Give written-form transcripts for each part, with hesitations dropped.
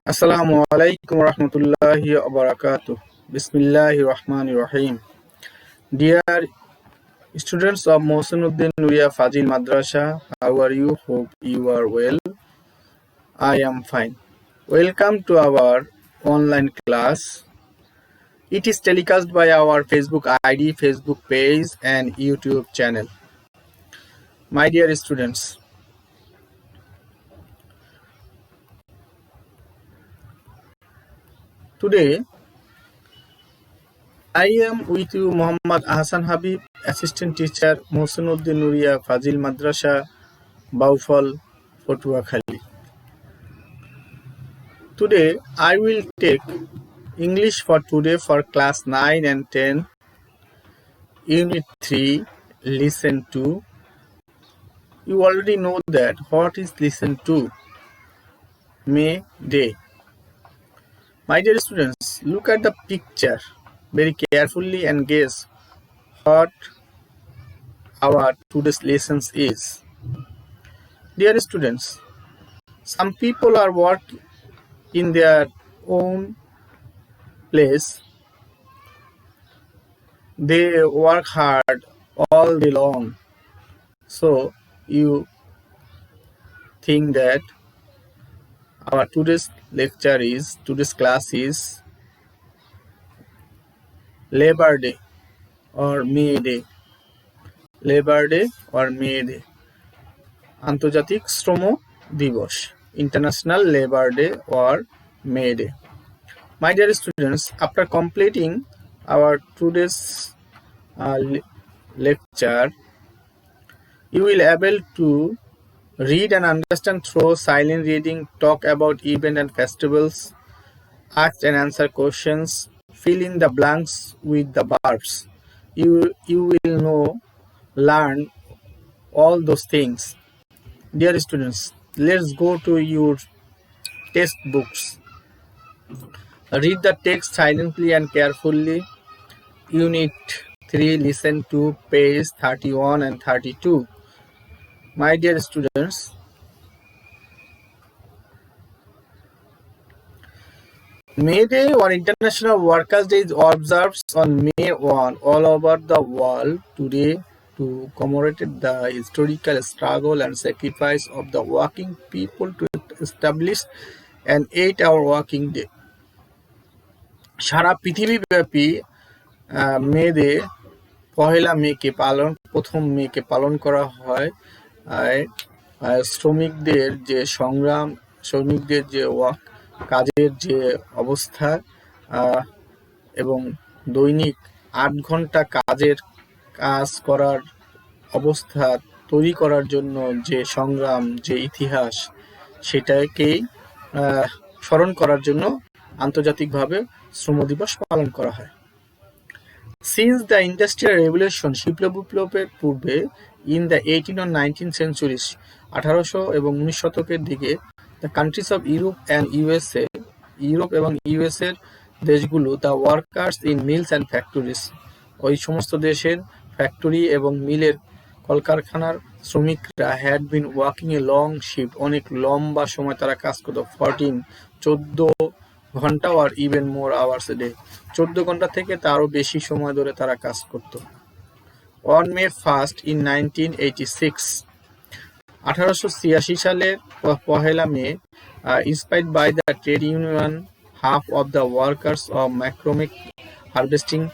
Assalamu alaikum warahmatullahi wabarakatuh. Bismillahirrahmanirrahim. Dear students of Mohsinuddin Nuria Fazil Madrasa, how are you? Hope you are well. I am fine. Welcome to our online class. It is telecast by our Facebook ID, Facebook page, and YouTube channel. My dear students, today I am with you, Muhammad Ahsan Habib, Assistant Teacher, Mohsinuddin Nuria Fazil Madrasa, Baufal, Patuakhali. Today I will take English for today for class 9 and 10, Unit 3, Listen to. You already know that. What is listen to? May Day. My dear students, look at the picture very carefully and guess what our today's lessons is. Dear students, some people are working in their own place. They work hard all day long. So you think that our today's class is Labor Day or May Day. Labor Day or May Day. আন্তর্জাতিক শ্রম দিবস, International Labor Day or May Day. My dear students, after completing our today's lecture, you will able to read and understand through silent reading, talk about events and festivals, ask and answer questions, fill in the blanks with the verbs. You will learn all those things. Dear students, let's go to your textbooks. Read the text silently and carefully. Unit 3, listen to page 31 and 32. My dear students, May Day or International Workers' Day is observed on May 1 all over the world today to commemorate the historical struggle and sacrifice of the working people to establish an 8-hour working day. সারা পৃথিবীব্যাপী May Day প্রথম মেকে পালন করা হয় শ্রমিকদের যে সংগ্রাম, শ্রমিকদের যে কাজের যে অবস্থা এবং দৈনিক ৮ ঘন্টা কাজ করার অবস্থা তৈরি করার জন্য যে সংগ্রাম, যে ইতিহাস, সেটাকেই স্মরণ করার জন্য আন্তর্জাতিকভাবে শ্রম দিবস পালন করা হয়। Since the Industrial Revolution, শিল্প বিপ্লবের পূর্বে, in the 18 or 19th centuries, 1800 এবং 19 শতকের দিকে, the countries of Europe and USA, Europe এবং ইউএসএর দেশগুলো, the workers in mills and factories, ওই সমস্ত দেশের ফ্যাক্টরি এবং মিলের কলকারখানার শ্রমিকরা had been working a long shift, অনেক লম্বা সময় তারা কাজ করত, 14 ঘন্টা or even more hours a day, 14 ঘন্টা থেকে তারও বেশি সময় ধরে তারা কাজ করত। On May 1st in 1986, 1886 সালের পহেলা মে, inspired by the trade union, half of the workers of McCormick Harvesting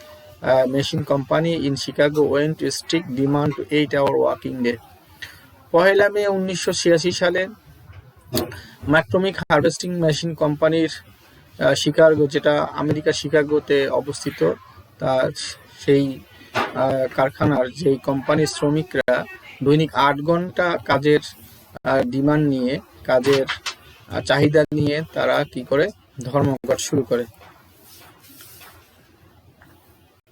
Machine Company in Chicago went to strict demand to 8-hour working day. পহেলা মে 1986 সালে ম্যাকক্রমিক হারভেস্টিং মেশিন কোম্পানির শিকাগো, যেটা আমেরিকার শিকাগোতে অবস্থিত, তা সেই কারখানার যেই কোম্পানির শ্রমিকরা দৈনিক ৮ ঘন্টা কাজের ডিমান্ড নিয়ে, কাজের চাহিদা নিয়ে তারা কি করে ধর্মঘট শুরু করে।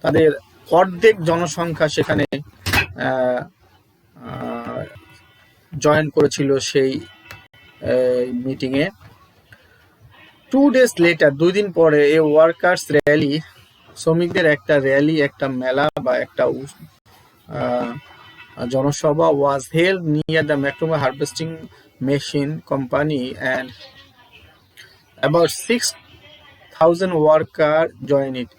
তাদের অর্ধেক জনসংখ্যা সেখানে জয়েন করেছিল সেই মিটিংয়ে। 2 days later, 2 দিন পরে, এ ওয়ার্কার্স র্যালি, শ্রমিকদের একটা র্যালি, একটা মেলা বা একটা জনসভা was held near the McCormick Harvesting Machine Company and about 6,000 worker join it.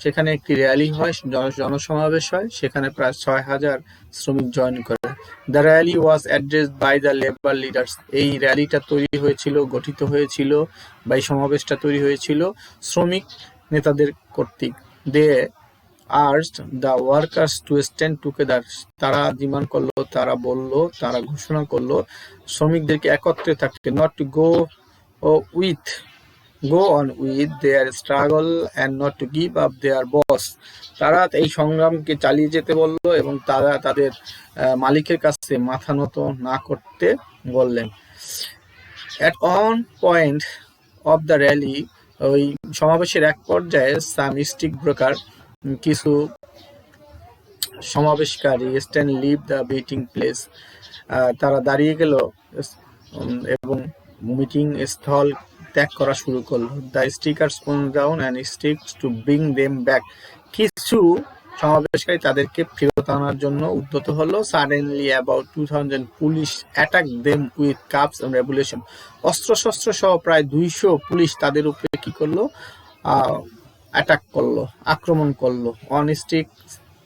সেখানে একটি র্যালি হয়, জনসমাবেশ হয়, সেখানে প্রায় 6,000 শ্রমিক জয়েন করে। The rally was addressed by the labour leaders. এই র্যালিটা তৈরি হয়েছিল, গঠিত হয়েছিল, বা এই সমাবেশটা তৈরি হয়েছিল শ্রমিক নেতাদের কর্তৃক। They urged the workers to stand together. তারা ডিমান্ড করলো, তারা বলল, তারা ঘোষণা করলো শ্রমিকদেরকে একত্রে থাকতে, not to go on with their struggle and not to give up their boss. তারা এই সংগ্রামকে চালিয়ে যেতে বলল এবং তারা তাদের মালিকের কাছে মাথা নত না করতে বললেন। At one point of the rally, ওই সমাবেশের এক পর্যায়ে সাম স্ট্রিট ব্রোকার, কিছু সমাবেশকারী, stand leave the meeting place, তারা দাঁড়িয়ে গেল এবং মিটিং স্থল ত্যাগ করা শুরু করলো। The sticker spoon down and sticks to bring them back. কিছু সমাবেশকারী তাদেরকে ফেরত আনার জন্য উদ্যত হলো। Suddenly about 2,000 police attack them with cups and revolution. অস্ত্রশস্ত্র সহ প্রায় 200 পুলিশ তাদের উপরে কি করলো, অ্যাটাক করলো, আক্রমণ করলো। On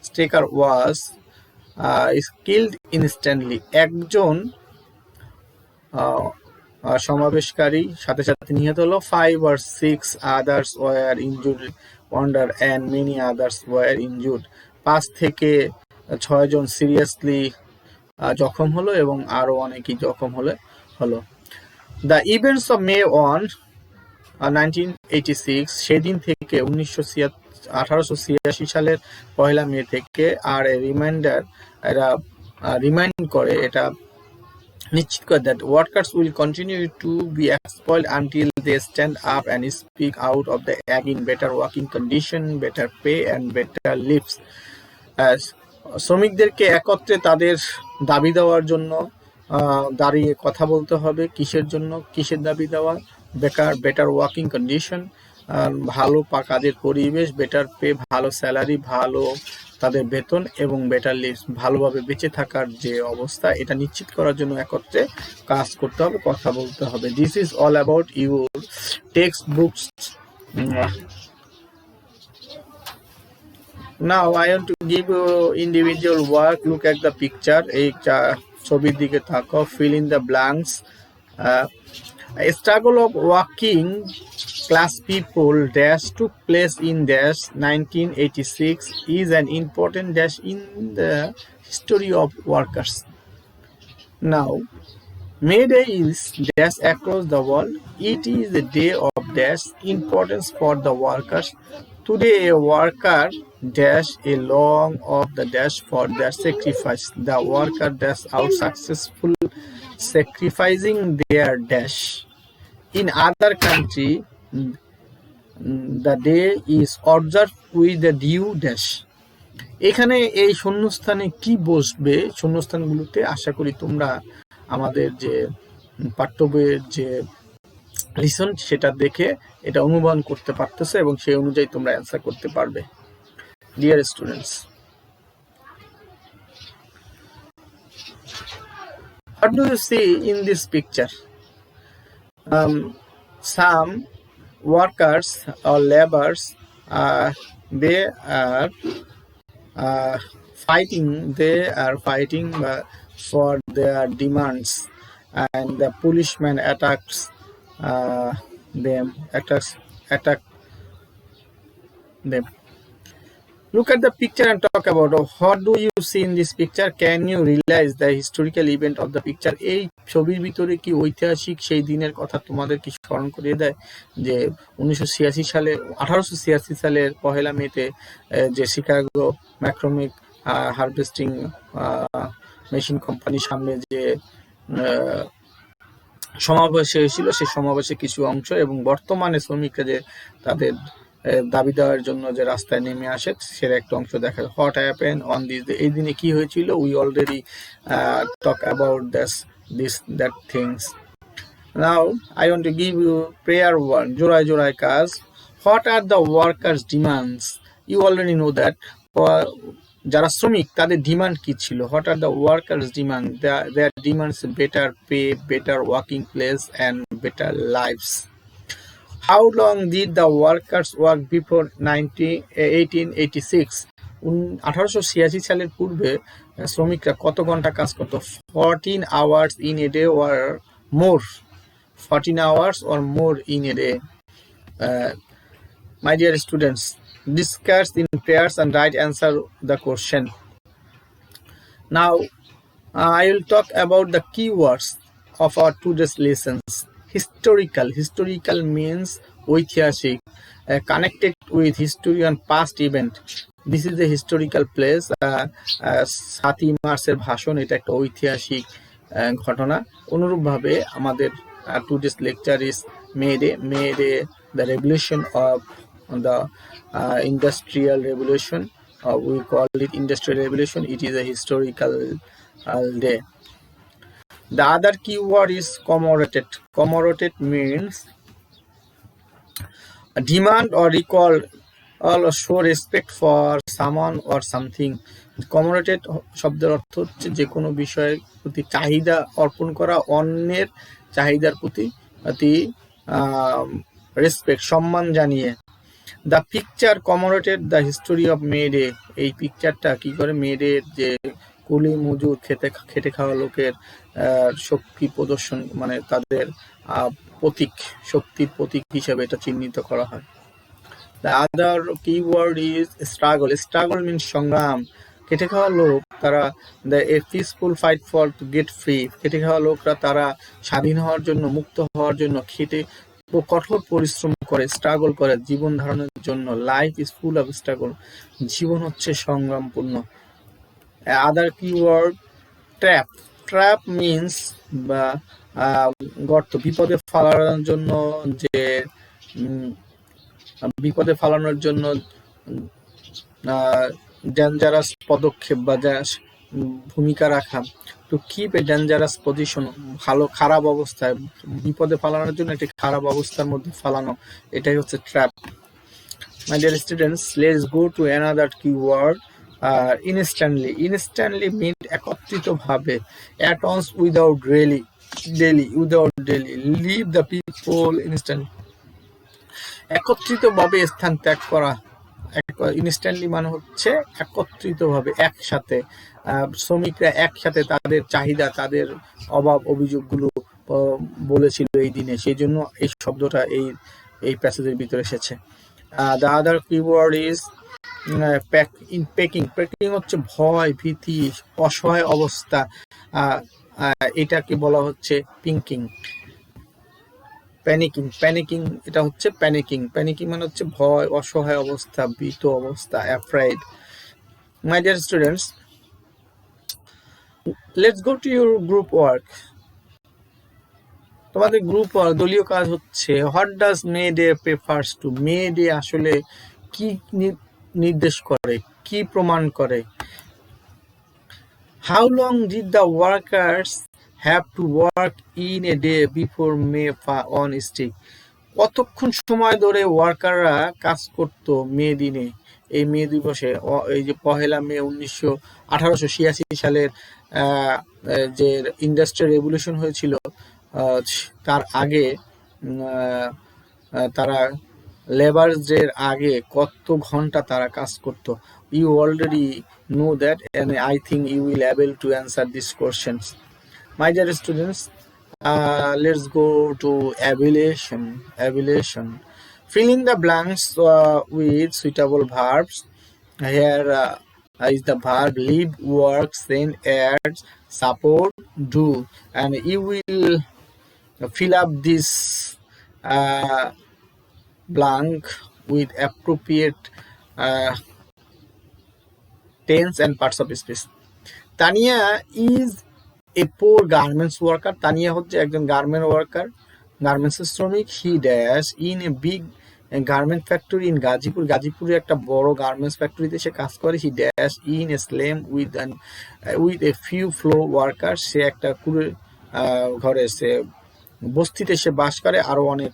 sticker was killed instantly. একজন সমাবেশকারী সাথে সাথে নিহত হলো। 5 or 6 others were injured and many others were injured. 5 থেকে 6 জন সিরিয়াসলি জখম হলো এবং আরো অনেকেই জখম হলো। দ্য ইভেন্টস অফ মে 1, 1986, সেদিন থেকে 1886 সালের 1 মে থেকে আর এরা রিমাইন্ড করে, এটা নিশ্চিত করে that workers will continue to be exploited until they stand up and speak out of the again better working condition, better pay and better lives. শ্রমিকদেরকে একত্রে তাদের দাবি দেওয়ার জন্য দাঁড়িয়ে কথা বলতে হবে। কিসের জন্য, কিসের দাবি দেওয়া? বেটার ওয়ার্কিং কন্ডিশন, ভালো কাজের পরিবেশ, বেটার পে, ভালো স্যালারি, ভালো তাদের বেতন, এবং বেটার লিভস, ভালোভাবে বেঁচে থাকার যে অবস্থা, এটা নিশ্চিত করার জন্য একত্রে কাজ করতে হবে, কথা বলতে হবে। This is all about your textbooks. Now I want to give you individual work. Look at the picture. এই ছবির দিকে থাকো। Fill in the blanks. Struggle of working class people dash took place in dash 1986 is an important dash in the history of workers. Now, May Day is dash across the world. It is a day of dash importance for the workers. Today, a worker dash along of the dash for their sacrifice. The worker dash out successful sacrificing their dash. In other country, the day is observed with the due dash. এখানে এই শূন্যস্থানে কি বসবে, শূন্যস্থানগুলোতে আশা করি তোমরা আমাদের যে পাঠ্য বইয়ের যে লিসন সেটা দেখে এটা অনুমান করতে পারতেছো এবং সেই অনুযায়ী তোমরা অ্যান্সার করতে পারবে। Dear students, what do you see in this picture? Some workers or laborers, they are fighting for their demands, and the policeman attacks them. Look at the picture and talk about what do you see in this picture. Can you realize the historical event of the picture? এই ছবির ভিতরে কি ঐতিহাসিক সেই দিনের কথা তোমাদের কি স্মরণ করিয়ে দেয় যে 1886 সালের 1 মেতে যে শিকাগো ম্যাক্রোমিক হারভেস্টিং মেশিন কোম্পানির সামনে যে সমাবেশ হয়েছিল, সেই সমাবেশে কিছু অংশ এবং বর্তমানে শ্রমিকরা যে তাদের দাবি দেওয়ার জন্য যে রাস্তায় নেমে আসে সের একটা অংশ দেখা। What happen on this day, এই দিনে কি হয়েছিল? We already talk about that things. Now I want to give you pair work, জোড়ায় জোড়ায় কাজ। What are the workers demands? You already know that. যারা শ্রমিক তাদের ডিমান্ড কি ছিল? What are the workers demand? Their demands better pay, better working place and better lifes. How long did the workers work before 1886? 1886 সালের পূর্বে শ্রমিকরা কত ঘন্টা কাজ করত? 14 hours in a day or more. 14 hours or more in a day. My dear students, discuss in pairs and write answer the question. Now, I will talk about the keywords of our today's lessons. Historical means ঐতিহাসিক, connected with history and past event. This is a historical place. 7ই মার্চের ভাষণ, এটা একটা ঐতিহাসিক ঘটনা। অনুরূপভাবে আমাদের today's lecture is May Day, the revolution of the industrial revolution. We call it industrial revolution. It is a historical day. The other keyword is commemorated. Commemorated means demand or recall or show respect for someone or something. Commemorated শব্দের অর্থ হচ্ছে যে কোনো বিষয়ের প্রতি চাহিদা অর্পণ করা, অন্যের চাহিদার প্রতি রেসপেক্ট, সম্মান জানিয়ে। The picture commemorated the history of May Day. এই পিকচারটা কি করে মে ডে যে কুলি মজুর খেটে খাওয়া লোকের শক্তি প্রদর্শন, মানে তাদের প্রতীক, শক্তির প্রতীক হিসেবে এটা চিহ্নিত করা হয়। The other keyword is struggle. Struggle means সংগ্রাম। খেটে খাওয়া লোক তারা a peaceful fight for to get free. খেটে খাওয়া লোকরা তারা স্বাধীন হওয়ার জন্য, মুক্ত হওয়ার জন্য কঠোর পরিশ্রম করে, স্ট্রাগল করে জীবন ধারণের জন্য। Life is full of struggle. জীবন হচ্ছে সংগ্রামপূর্ণ। Other keyword trap. Trap means বা গর্ত, বিপদে ফালানোর জন্য যে ডেঞ্জারাস পদক্ষেপ বা ভূমিকা রাখা। To keep a dangerous position, খারাপ অবস্থায়, বিপদে ফালানোর জন্য একটি খারাপ অবস্থার মধ্যে ফালানো, এটাই হচ্ছে trap. My dear students, let's go to another keyword. Instantly mean একত্রিতভাবে। At once without delay. Leave the people instantly. একত্রিতভাবে স্থান ত্যাগ করা। ইনস্ট্যান্টলি মানে হচ্ছে একত্রিতভাবে, একসাথে। শ্রমিকরা একসাথে তাদের চাহিদা, তাদের অভাব অভিযোগগুলো বলেছিল এই দিনে, সেই জন্য এই শব্দটা এই প্যাসেজের ভিতরে এসেছে। The other keyword is packing. Packing হচ্ছে ভয়, ভীতি, অসহায় অবস্থা। এটাকে বলা হচ্ছে প্যানিকিং। এটা হচ্ছে প্যানিকিং মানে হচ্ছে ভয়, অসহায় অবস্থা, ভীত অবস্থা, afraid. My dear students, let's go to your group work. তোমাদের গ্রুপ ওয়ার্ক, দলীয় কাজ হচ্ছে what does May Day prefers to. May Day আসলে কি নির্দেশ করে, কি প্রমাণ করে। How long did the workers have to work in a day before May on stick. কতক্ষণ সময় ধরে ওয়ার্কাররা কাজ করত মে দিনে, এই মে দিবসে, এই যে 1 মে 1886 সালের যে ইন্ডাস্ট্রিয়াল রেভলিউশন হয়েছিল, তার আগে তারা লেবারদের আগে কত ঘন্টা তারা কাজ করত। You already know that, and I think you will able to answer these questions. My dear students, let's go to evaluation. Filling the blanks with suitable verbs. Here is the verb live, work, send, add, support, do, and you will fill up this blank with appropriate tense and parts of speech. Tania is a poor garments worker. Tania হচ্ছে একজন garment worker, গার্মেন্টসের শ্রমিক। He dash in a big garment factory in Gazipur. গাজীপুরে একটা বড় garments ফ্যাক্টরিতে সে কাজ করে। He dash in a slum with a few fellow worker. সে একটা কুড়ে ঘরে, সে বস্তিতে সে বাস করে আরো অনেক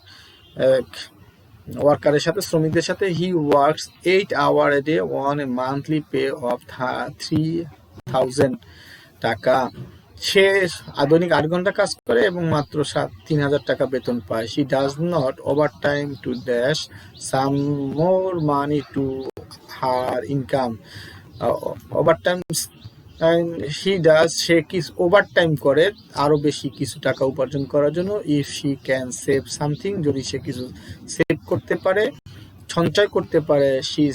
ওয়ার্কারের সাথে, শ্রমিকদের সাথে। He works 8 hours a day on a monthly pay of 3,000 টাকা। সে দৈনিক 8 ঘন্টা কাজ করে এবং মাত্র 3,000 টাকা বেতন পায়। She does not overtime to dash some more money to her income. Overtime সে কিছু ওভারটাইম করে আরো বেশি কিছু টাকা উপার্জন করার জন্য। If she can save something, যদি সে কিছু সেভ করতে পারে, সঞ্চয় করতে পারে, she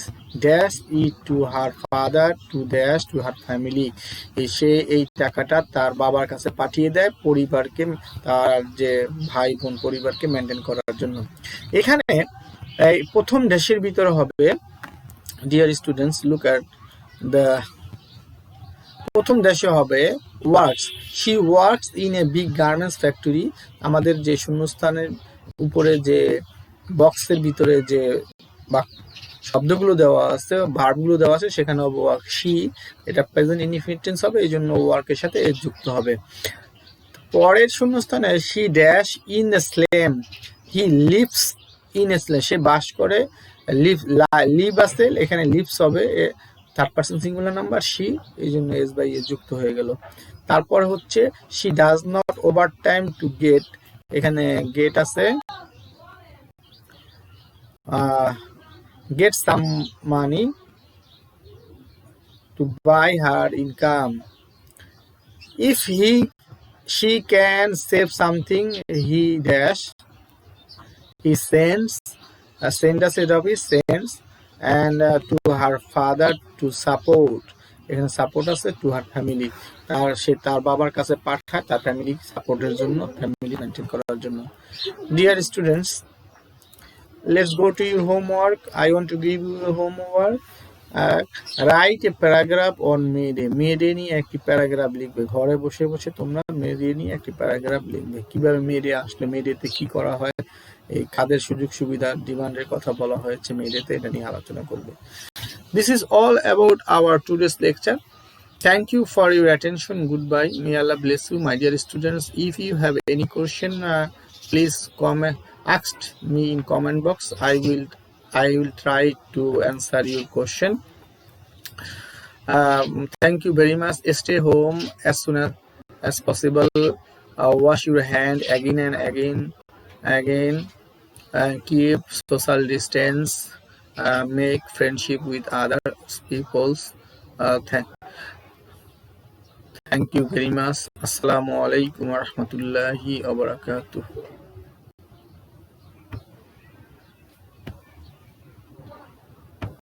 dash it to her father to dash to her family, সে এই টাকাটা তার বাবার কাছে পাঠিয়ে দেয় পরিবারকে, তার যে ভাই বোন পরিবারকে মেনটেন করার জন্য। এখানে এই প্রথম ড্যাশের ভিতরে হবে, dear students look at the, প্রথম দেশে হবে works. She works in a big garments factory. আমাদের যে শূন্যস্থানের উপরে যে বক্সের ভিতরে যে শব্দগুলো দেওয়া আছে, ভার্বগুলো দেওয়া আছে, সেখানে হবে ওয়ার্ক। শি, এটা প্রেজেন্ট ইনডিফিনিট হবে, এই জন্য ওয়ার্কের সাথে এ যুক্ত হবে। পরের শূন্যস্থানে she dash in the slum, he lives in a slum, সে বাস করে, লিভ আছে, এখানে লিভস হবে, third person singular number she, এই জন্য এস বাই এ যুক্ত হয়ে গেল। তারপর হচ্ছে she does not over time to get, এখানে গেট আছে, get some money to buy her income. If she can save something, he dash, he sends, send us a sends, and to her father to support, এখানে support আছে, two her family, সে তার বাবার কাছে পাঠায় তার family সাপোর্টের জন্য, family maintain করার জন্য। Dear students, let's go to your homework. I want to give you a homework. Write a paragraph on May Day. May Day নিয়ে একটি প্যারাগ্রাফ লিখবে। ঘরে বসে বসে তোমরা মে ডে নিয়ে একটি প্যারাগ্রাফ লিখবে। কিভাবে মে ডে আসলে, মে ডেতে কি করা হয়, এই কাদের সুযোগ সুবিধা ডিমান্ডের কথা বলা হয়েছে মে ডেতে, এটা নিয়ে আলোচনা করবে। This is all about our today's lecture. Thank you for your attention. Goodbye. May Allah bless you, my dear students. If you have any question, please comment, ask me in comment box. I will try to answer your question. Thank you very much. Stay home as soon as possible. Wash your hand again and again. Keep social distance. Make friendship with other people. Thank you very much. Assalamu alaikum wa rahmatullahi wa barakatuh.